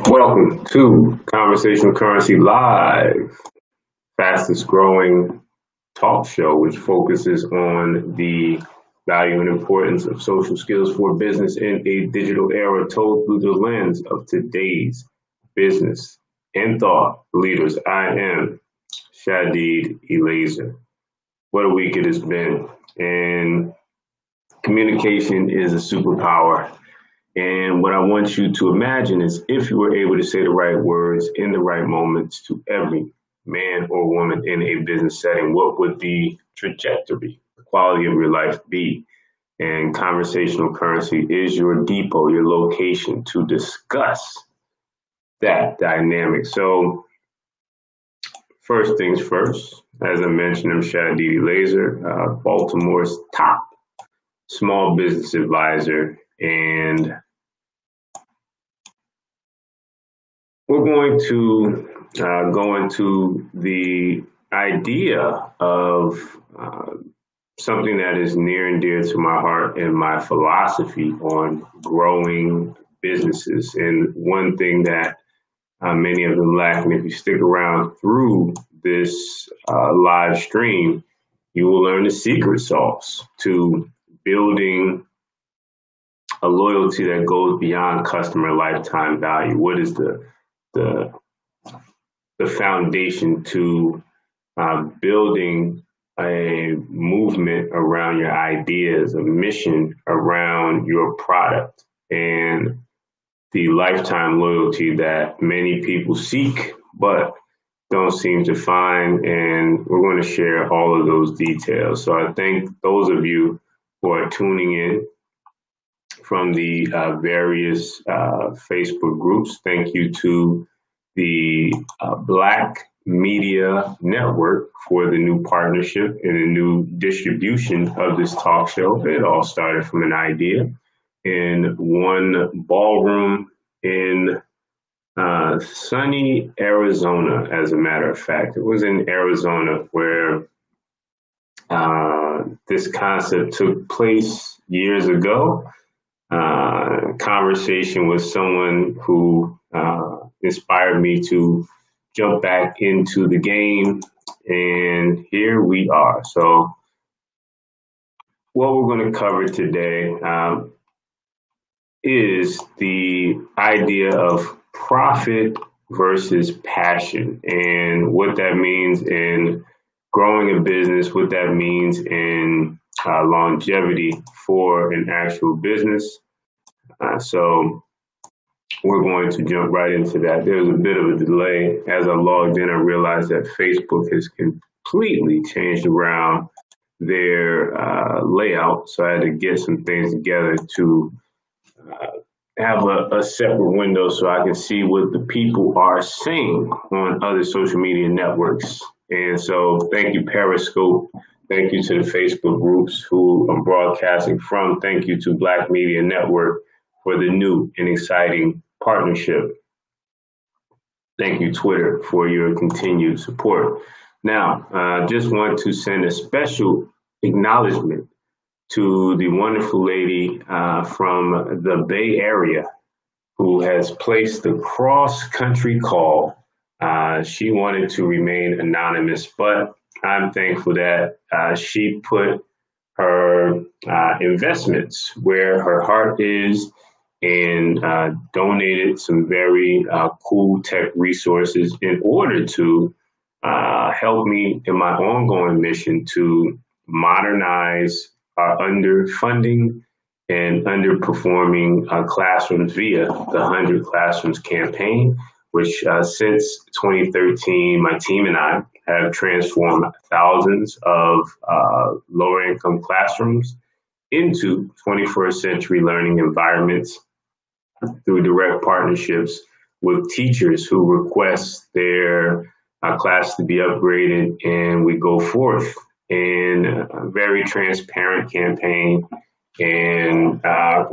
Welcome to Conversational Currency Live, fastest growing talk show, which focuses on the value and importance of social skills for business in a digital era told through the lens of today's business and thought leaders. I am Shadid Eleazer. What a week it has been. And communication is a superpower. And what I want you to imagine is if you were able to say the right words in the right moments to every man or woman in a business setting, what would the trajectory, the quality of your life be? And conversational currency is your depot, your location to discuss that dynamic. So first things first, as I mentioned, I'm Shadid Eleazer, Baltimore's top small business advisor, and we're going to go into the idea of something that is near and dear to my heart and my philosophy on growing businesses. And one thing that many of them lack, and if you stick around through this live stream, you will learn the secret sauce to building a loyalty that goes beyond customer lifetime value. What is the foundation to building a movement around your ideas, a mission around your product, and the lifetime loyalty that many people seek but don't seem to find. And we're going to share all of those details. So I thank those of you who are tuning in from the various Facebook groups. Thank you to the Black Media Network for the new partnership and the new distribution of this talk show. It all started from an idea in one ballroom in sunny Arizona, as a matter of fact. It was in Arizona where this concept took place years ago. Conversation with someone who inspired me to jump back into the game, and here we are. So what we're going to cover today is the idea of profit versus passion, and what that means in growing a business, what that means in longevity for an actual business. So we're going to jump right into that. There's a bit of a delay. As I logged in, I realized that Facebook has completely changed around their layout. So I had to get some things together to have a separate window so I can see what the people are saying on other social media networks. And so thank you, Periscope. Thank you to the Facebook groups who I'm broadcasting from. Thank you to Black Media Network for the new and exciting partnership. Thank you, Twitter, for your continued support. Now, I just want to send a special acknowledgement to the wonderful lady from the Bay Area who has placed the cross-country call. She wanted to remain anonymous, but I'm thankful that she put her investments where her heart is and donated some very cool tech resources in order to help me in my ongoing mission to modernize our underfunding and underperforming classrooms via the 100 Classrooms campaign, which since 2013, my team and I have transformed thousands of lower income classrooms into 21st century learning environments through direct partnerships with teachers who request their class to be upgraded, and we go forth in a very transparent campaign. And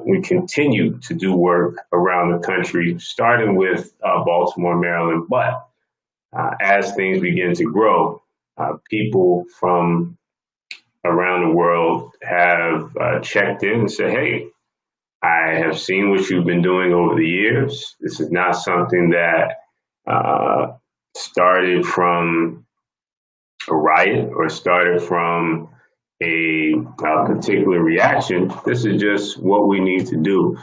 we continue to do work around the country, starting with Baltimore, Maryland. But as things begin to grow, people from around the world have checked in and said, hey, I have seen what you've been doing over the years. This is not something that started from a riot or started from a particular reaction. This is just what we need to do.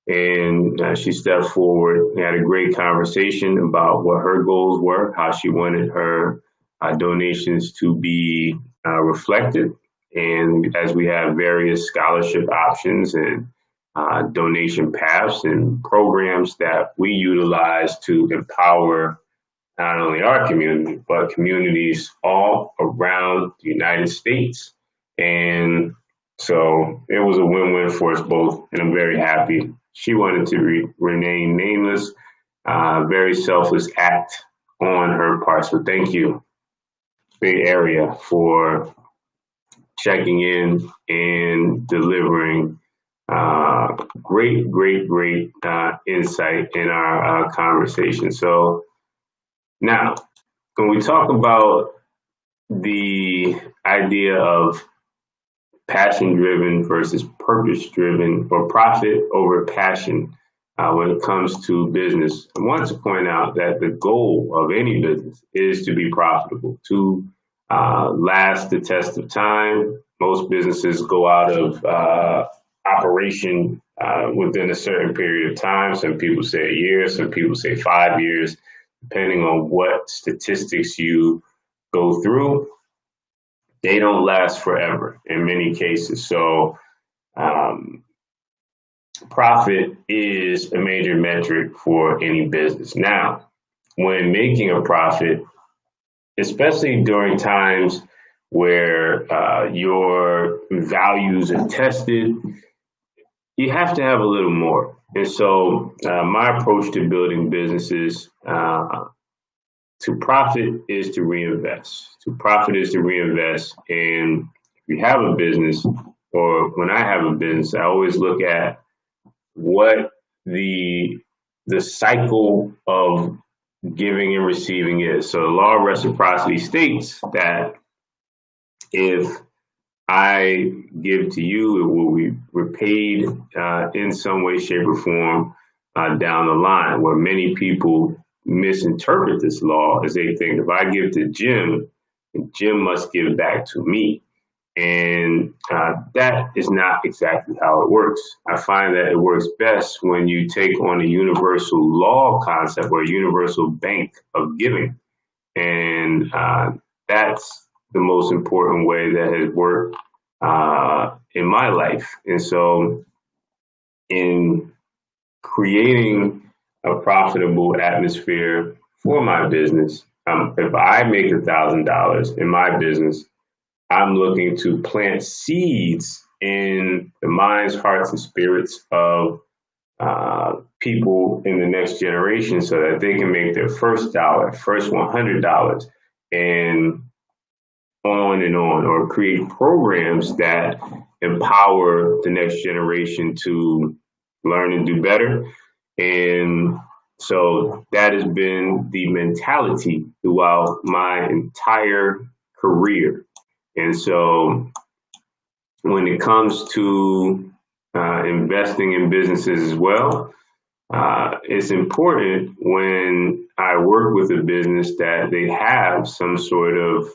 And she stepped forward. We had a great conversation about what her goals were, how she wanted her donations to be reflected. And as we have various scholarship options and donation paths and programs that we utilize to empower not only our community, but communities all around the United States. And so it was a win-win for us both, and I'm very happy. She wanted to remain nameless, very selfless act on her part. So thank you, Bay Area, for checking in and delivering great, great, great insight in our conversation. So now, when we talk about the idea of passion driven versus purpose driven, or profit over passion, when it comes to business, I want to point out that the goal of any business is to be profitable, to last the test of time. Most businesses go out of operation within a certain period of time. Some people say a year, some people say 5 years, depending on what statistics you go through. They don't last forever in many cases. So profit is a major metric for any business. Now, when making a profit, especially during times where your values are tested, you have to have a little more. And so my approach to building businesses, to profit is to reinvest. To profit is to reinvest. And if you have a business, or when I have a business, I always look at what the cycle of giving and receiving is. So the law of reciprocity states that if I give to you, it will be repaid in some way, shape, or form down the line. Where many people misinterpret this law as they think if I give to Jim, Jim must give back to me. And that is not exactly how it works. I find that it works best when you take on a universal law concept or a universal bank of giving. And that's the most important way that has worked in my life. And so in creating a profitable atmosphere for my business, if I make $1,000 in my business, I'm looking to plant seeds in the minds, hearts, and spirits of people in the next generation so that they can make their first dollar, first $100, and on, or create programs that empower the next generation to learn and do better. And so that has been the mentality throughout my entire career. And so when it comes to investing in businesses as well, it's important when I work with a business that they have some sort of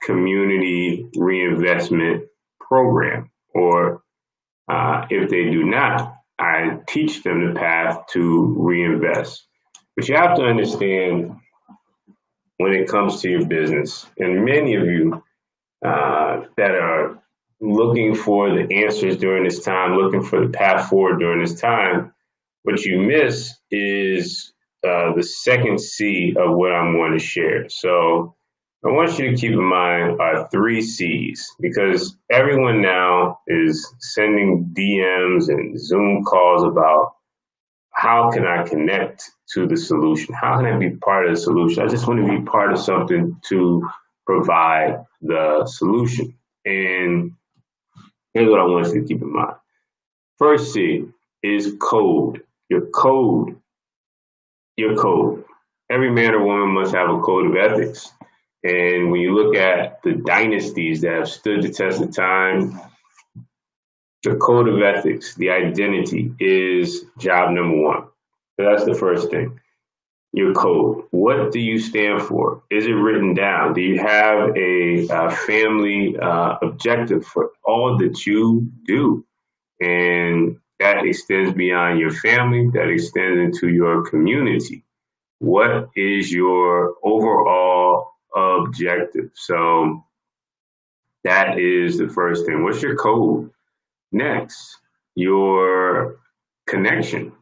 community reinvestment program, or if they do not, I teach them the path to reinvest. But you have to understand, when it comes to your business, and many of you that are looking for the answers during this time, looking for the path forward during this time, what you miss is the second C of what I'm going to share. So I want you to keep in mind our 3 C's, because everyone now is sending DMs and Zoom calls about how can I connect to the solution? How can I be part of the solution? I just want to be part of something to provide the solution. And here's what I want you to keep in mind. First C is code. Your code. Your code. Every man or woman must have a code of ethics. And when you look at the dynasties that have stood the test of time, the code of ethics, the identity is job number one. So that's the first thing. Your code. What do you stand for? Is it written down? Do you have a family objective for all that you do? And that extends beyond your family, that extends into your community. What is your overall objective? So that is the first thing. What's your code? Next, your connection.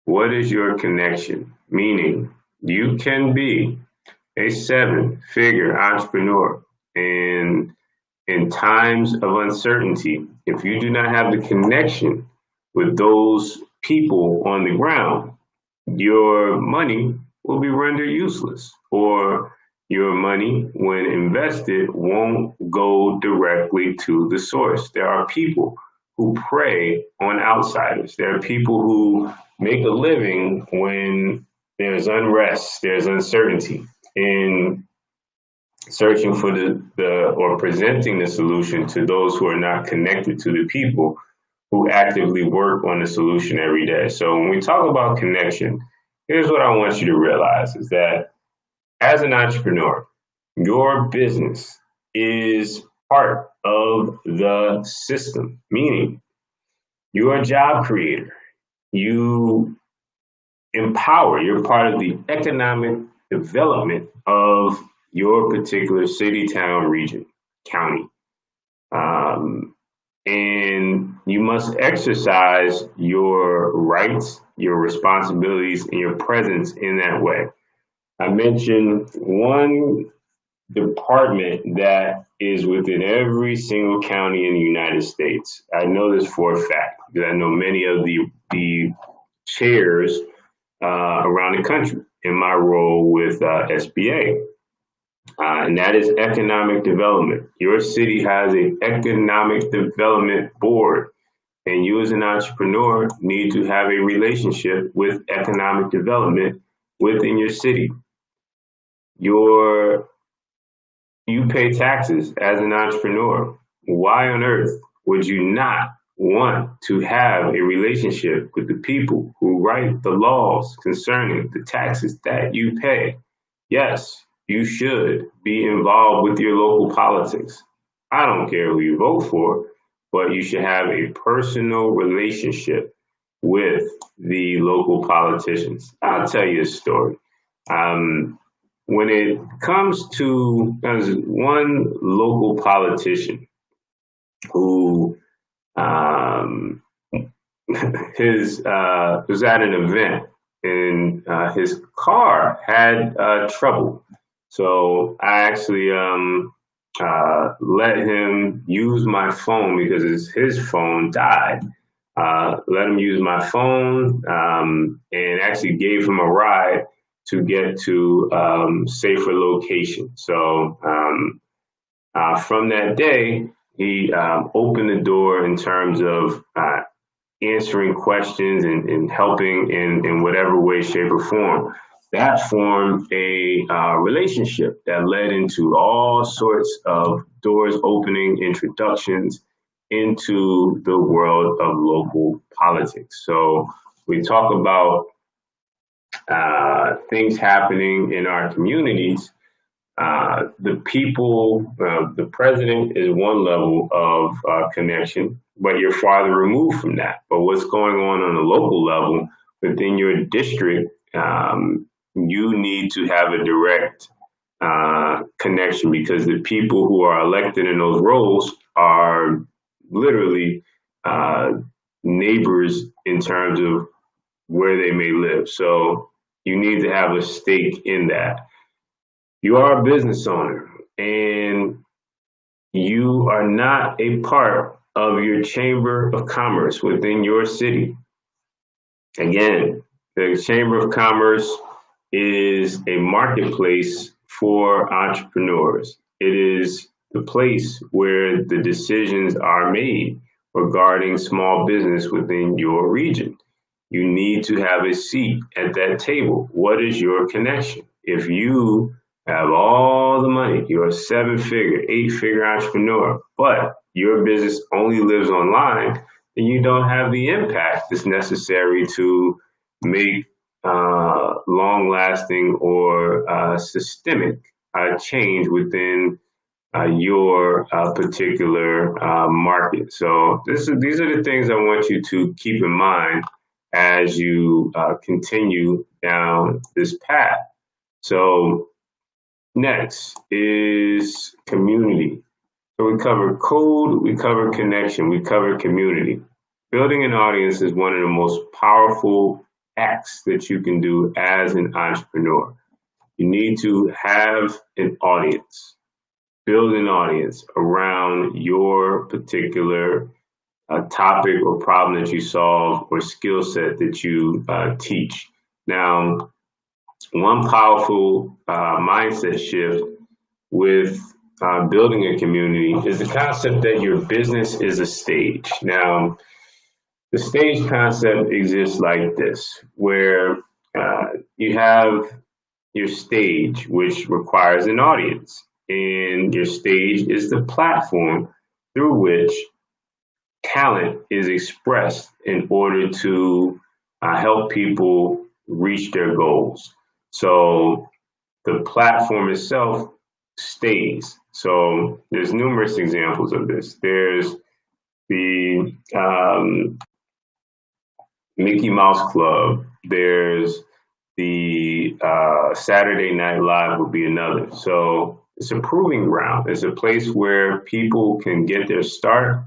What is your connection? Meaning, you can be a seven-figure entrepreneur, and in times of uncertainty, if you do not have the connection with those people on the ground, your money will be rendered useless, or your money, when invested, won't go directly to the source. There are people who prey on outsiders. There are people who make a living when there's unrest, there's uncertainty, in searching for the or presenting the solution to those who are not connected to the people who actively work on the solution every day. So when we talk about connection, here's what I want you to realize is that as an entrepreneur, your business is part of the system, meaning you're a job creator. You empower, you're part of the economic development of your particular city, town, region, county. And you must exercise your rights, your responsibilities, and your presence in that way. I mentioned one department that is within every single county in the United States. I know this for a fact because I know many of the chairs around the country in my role with SBA. And that is economic development. Your city has an economic development board, and you as an entrepreneur need to have a relationship with economic development within your city. You pay taxes as an entrepreneur. Why on earth would you not want to have a relationship with the people who write the laws concerning the taxes that you pay? Yes, you should be involved with your local politics. I don't care who you vote for, but you should have a personal relationship with the local politicians. I'll tell you a story. When it comes to there's one local politician who his was at an event and his car had trouble. So I actually let him use my phone because his phone died. Let him use my phone and actually gave him a ride to get to safer location. So from that day, he opened the door in terms of answering questions and helping in whatever way, shape, or form. That formed a relationship that led into all sorts of doors opening, introductions into the world of local politics. So we talk about things happening in our communities. The people, the president is one level of connection, but you're farther removed from that. But what's going on a local level within your district, you need to have a direct connection because the people who are elected in those roles are literally neighbors in terms of where they may live. So you need to have a stake in that. You are a business owner and you are not a part of your chamber of commerce within your city. Again, the Chamber of Commerce is a marketplace for entrepreneurs. It is the place where the decisions are made regarding small business within your region. You need to have a seat at that table. What is your connection? If you have all the money, you're a 7-figure, 8-figure entrepreneur, but your business only lives online, then you don't have the impact that's necessary to make long-lasting or systemic change within your particular market. So these are the things I want you to keep in mind as you continue down this path. So next is community. So we cover code, we cover connection, we cover community. Building an audience is one of the most powerful acts that you can do as an entrepreneur. You need to have an audience, build an audience around your particular topic or problem that you solve or skill set that you teach. Now, one powerful mindset shift with building a community is the concept that your business is a stage. Now, the stage concept exists like this, where you have your stage, which requires an audience, and your stage is the platform through which talent is expressed in order to help people reach their goals. So the platform itself stays. So there's numerous examples of this. There's the Mickey Mouse Club. There's the Saturday Night Live would be another. So it's a proving ground. It's a place where people can get their start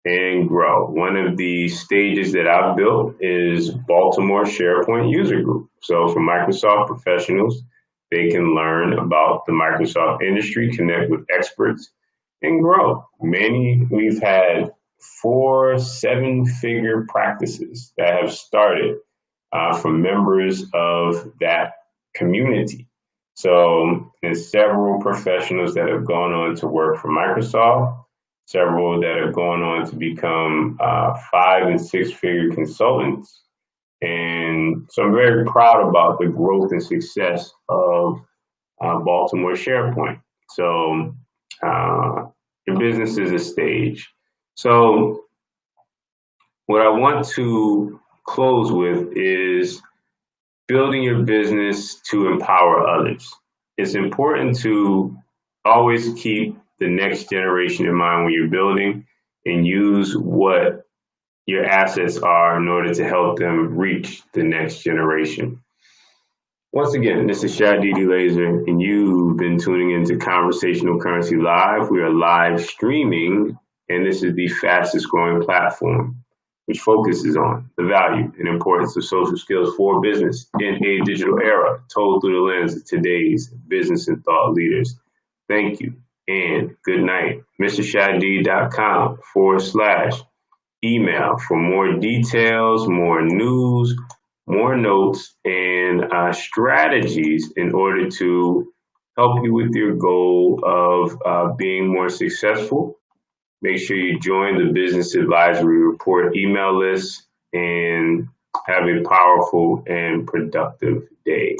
and grow. One of the stages that I've built is Baltimore SharePoint User Group. So for Microsoft professionals, they can learn about the Microsoft industry, connect with experts, and grow. We've had 4 7-figure practices that have started from members of that community. So there's several professionals that have gone on to work for Microsoft, several that have gone on to become 5- and 6-figure consultants. And so I'm very proud about the growth and success of Baltimore SharePoint. So your business is a stage. So what I want to close with is building your business to empower others. It's important to always keep the next generation in mind when you're building and use what your assets are in order to help them reach the next generation. Once again, this is Shadid Eleazer, and you've been tuning into Conversational Currency Live. We are live streaming, and this is the fastest growing platform, which focuses on the value and importance of social skills for business in a digital era, told through the lens of today's business and thought leaders. Thank you and good night. MrShadid.com/email for more details, more news, more notes, and strategies in order to help you with your goal of being more successful. Make sure you join the Business Advisory Report email list and have a powerful and productive day.